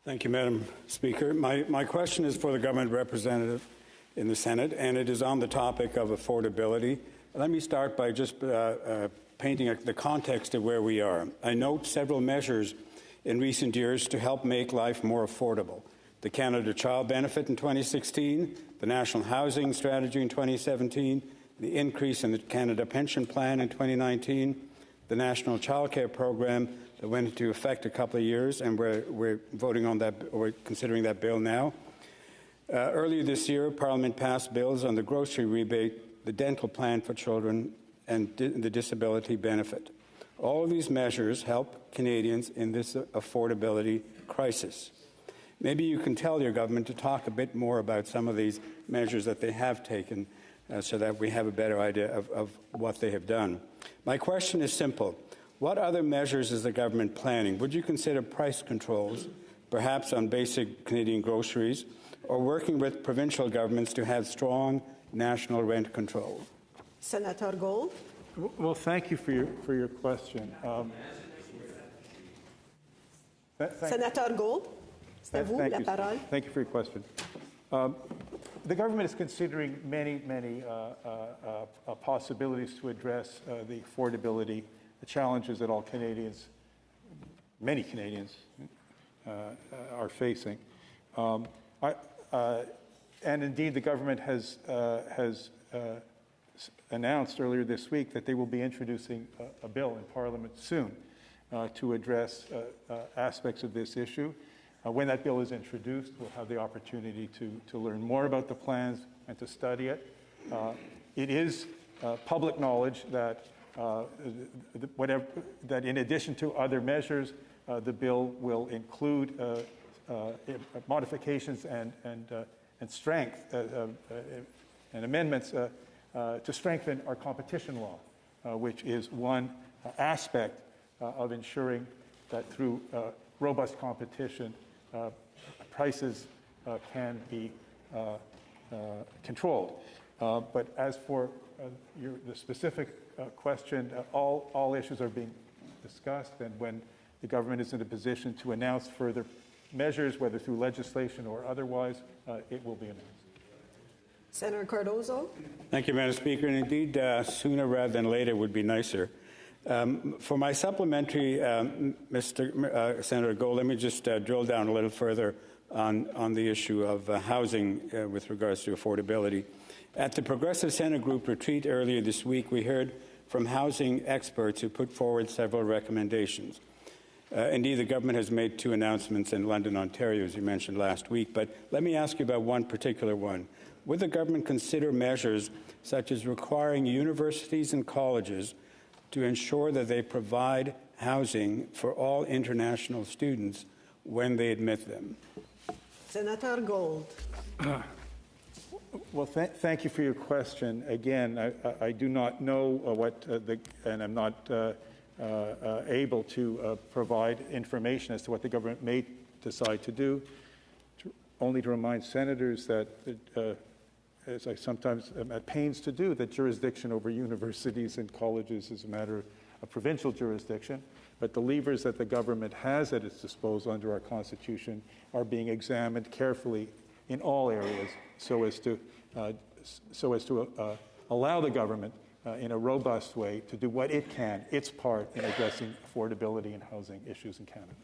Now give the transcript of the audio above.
Thank you, Madam Speaker. My question is for the government representative in the Senate, and it is on the topic of affordability. Let me start by just painting the context of where we are. I note several measures in recent years to help make life more affordable. The Canada Child Benefit in 2016, the National Housing Strategy in 2017, the increase in the Canada Pension Plan in 2019, the National Childcare Program that went into effect a couple of years, and we're voting on that, or considering that bill now. Earlier this year, Parliament passed bills on the grocery rebate, the dental plan for children, and the disability benefit. All of these measures help Canadians in this affordability crisis. Maybe you can tell your government to talk a bit more about some of these measures that they have taken so that we have a better idea of what they have done. My question is simple. What other measures is the government planning? Would you consider price controls, perhaps on basic Canadian groceries, or working with provincial governments to have strong national rent control? Senator Gold. Well, thank you for your question. Senator Gold, c'est à vous la parole. Thank you for your question. The government is considering many possibilities to address the affordability, the challenges that all Canadians, many Canadians, are facing. And indeed, the government has announced earlier this week that they will be introducing a bill in Parliament soon to address aspects of this issue. When that bill is introduced, we'll have the opportunity to learn more about the plans and to study it. It is public knowledge that that in addition to other measures, the bill will include modifications and strength and amendments to strengthen our competition law, which is one aspect of ensuring that through robust competition, prices can be controlled. But as for the specific question, all issues are being discussed, and when the government is in a position to announce further measures, whether through legislation or otherwise, it will be announced. Senator Cardozo. Thank you, Madam Speaker. And indeed, sooner rather than later would be nicer. For my supplementary, Senator Gold, let me just drill down a little further on the issue of housing with regards to affordability. At the Progressive Senate Group retreat earlier this week, we heard from housing experts who put forward several recommendations. Indeed, the government has made 2 announcements in London, Ontario, as you mentioned last week. But let me ask you about one particular one. Would the government consider measures such as requiring universities and colleges to ensure that they provide housing for all international students when they admit them? Senator Gold. Well, thank you for your question. Again, I do not know and I'm not able to provide information as to what the government may decide to do. Only to remind senators that, as I sometimes am at pains to do, that jurisdiction over universities and colleges is a matter of provincial jurisdiction, but the levers that the government has at its disposal under our Constitution are being examined carefully in all areas so as to allow the government in a robust way to do what it can, its part in addressing affordability and housing issues in Canada.